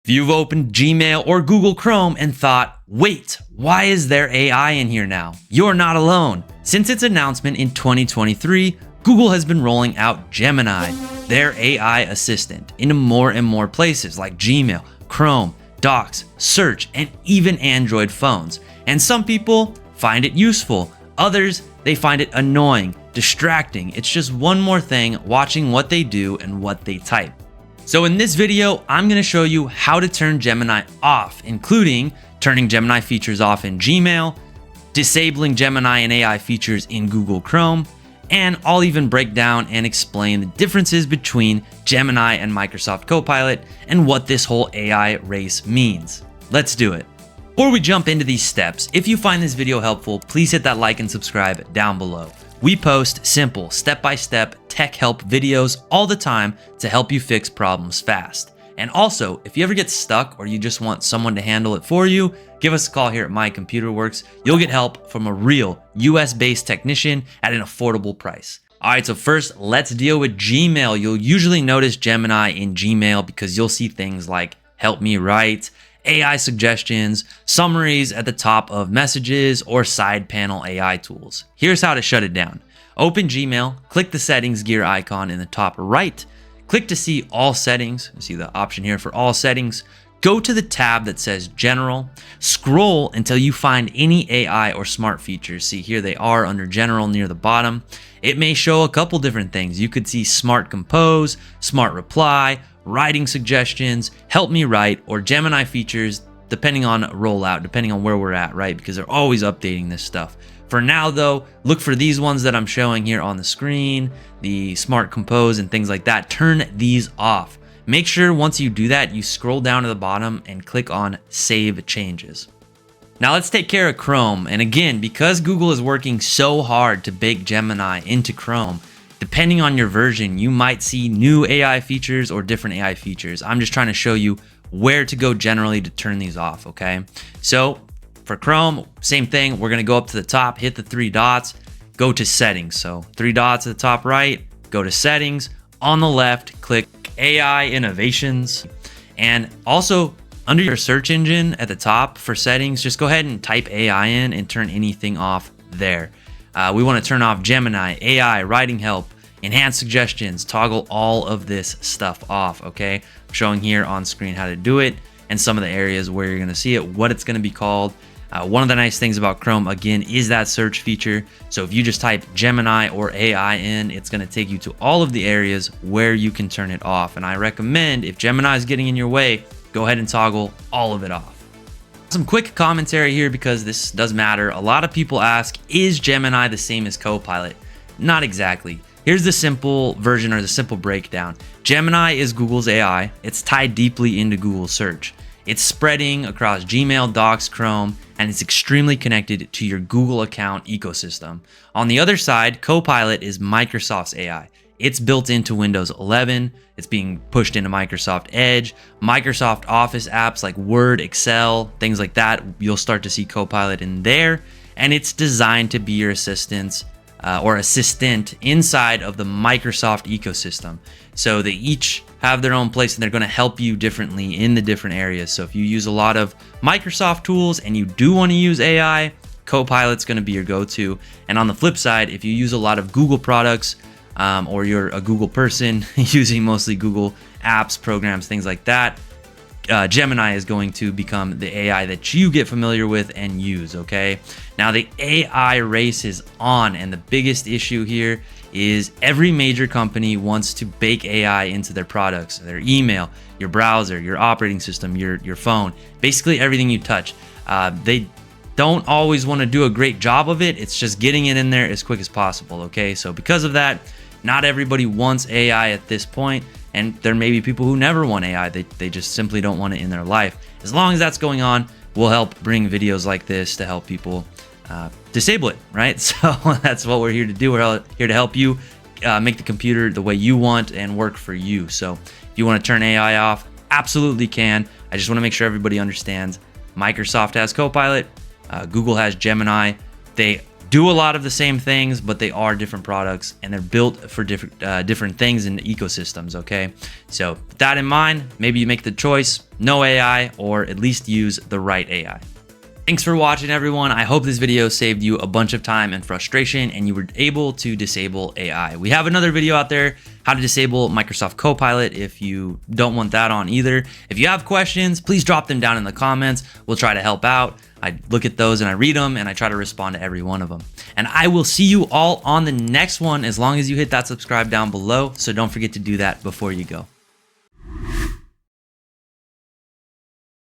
If you've opened Gmail or Google Chrome and thought, wait, why is there AI in here now? You're not alone. Since its announcement in 2023, Google has been rolling out Gemini, their AI assistant, into more and more places like Gmail, Chrome, Docs, Search, and even Android phones. And some people find it useful. Others, they find it annoying, distracting. It's just one more thing watching what they do and what they type. So in this video, I'm going to show you how to turn Gemini off, including turning Gemini features off in Gmail, disabling Gemini and AI features in Google Chrome, and I'll even break down and explain the differences between Gemini and Microsoft Copilot and what this whole AI race means. Let's do it. Before we jump into these steps, if you find this video helpful, please hit that like and subscribe down below. We post simple, step-by-step tech help videos all the time to help you fix problems fast. And also, if you ever get stuck or you just want someone to handle it for you, give us a call here at My Computer Works. You'll get help from a real US-based technician at an affordable price. All right, so first, let's deal with Gmail. You'll usually notice Gemini in Gmail because you'll see things like help me write, AI suggestions, summaries at the top of messages, or side panel AI tools. Here's how to shut it down. Open Gmail, click the settings gear icon in the top right, click to see all settings. You see the option here for all settings. Go to the tab that says General, scroll until you find any AI or smart features. See, here they are under General near the bottom. It may show a couple different things. You could see Smart Compose, Smart Reply, writing suggestions, help me write, or Gemini features, depending on rollout, depending on where we're at, right? Because they're always updating this stuff. For now though, look for these ones that I'm showing here on the screen, the Smart Compose and things like that. Turn these off. Make sure once you do that, you scroll down to the bottom and click on Save Changes. Now let's take care of Chrome. And again, because Google is working so hard to bake Gemini into Chrome, depending on your version, you might see new AI features or different AI features. I'm just trying to show you where to go generally to turn these off, okay? So for Chrome, same thing. We're gonna go up to the top, hit the three dots, go to settings. So three dots at the top right, go to settings. On the left, click AI innovations. And also under your search engine at the top for settings, just go ahead and type AI in and turn anything off there. We want to turn off Gemini, AI, writing help, enhanced suggestions, toggle all of this stuff off, okay? I'm showing here on screen how to do it and some of the areas where you're going to see it, what it's going to be called. One of the nice things about Chrome, again, is that search feature. So if you just type Gemini or AI in, it's going to take you to all of the areas where you can turn it off. And I recommend, if Gemini is getting in your way, go ahead and toggle all of it off. Some quick commentary here because this does matter. A lot of people ask, is Gemini the same as Copilot? Not exactly. Here's the simple version or the simple breakdown. Gemini is Google's AI. It's tied deeply into Google search. It's spreading across Gmail, Docs, Chrome, and it's extremely connected to your Google account ecosystem. On the other side, Copilot is Microsoft's AI. It's built into Windows 11. It's being pushed into Microsoft Edge, Microsoft Office apps like Word, Excel, things like that. You'll start to see Copilot in there. And it's designed to be your assistant inside of the Microsoft ecosystem. So they each have their own place and they're going to help you differently in the different areas. So if you use a lot of Microsoft tools and you do want to use AI, Copilot's going to be your go-to. And on the flip side, if you use a lot of Google products, or you're a Google person using mostly Google apps, programs, things like that, Gemini is going to become the AI that you get familiar with and use, okay? Now the AI race is on, and the biggest issue here is every major company wants to bake AI into their products, their email, your browser, your operating system, your phone, basically everything you touch. They don't always want to do a great job of it. It's just getting it in there as quick as possible, okay? So because of that, not everybody wants AI at this point, and there may be people who never want AI. They just simply don't want it in their life. As long as that's going on, we'll help bring videos like this to help people disable it, right? So that's what we're here to do. We're here to help you make the computer the way you want and work for you. So if you want to turn AI off, absolutely can. I just want to make sure everybody understands Microsoft has Copilot, Google has Gemini. They do a lot of the same things, but they are different products and they're built for different things in ecosystems, okay? So with that in mind, maybe you make the choice, no AI, or at least use the right AI. Thanks for watching, everyone. I hope this video saved you a bunch of time and frustration and you were able to disable AI. We have another video out there, how to disable Microsoft Copilot, if you don't want that on either. If you have questions, please drop them down in the comments. We'll try to help out. I look at those and I read them and I try to respond to every one of them. And I will see you all on the next one, as long as you hit that subscribe down below. So don't forget to do that before you go.